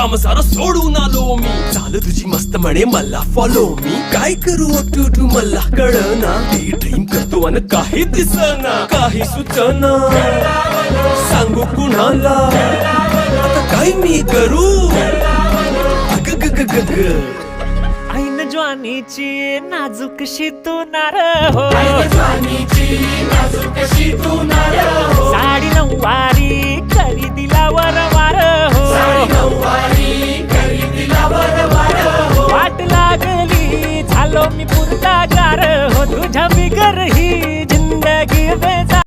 काम सारं सोडून आलो मी. चाल तुझी मस्त म्हणे मला फॉलो मी. काय करू टू मला कळना. ड्रीम करतो अन काही दिसना. काही सुचना सांगू कुणाला. आता काय मी करू. ऐन ज्वानीची नाजूकशी तू नार हो. साडी नऊवारी करी दिलावर वार हो. वाट लागली झालो मी पुरता गार हो. तुझ्या बिगर ही जिंदगी बेजार.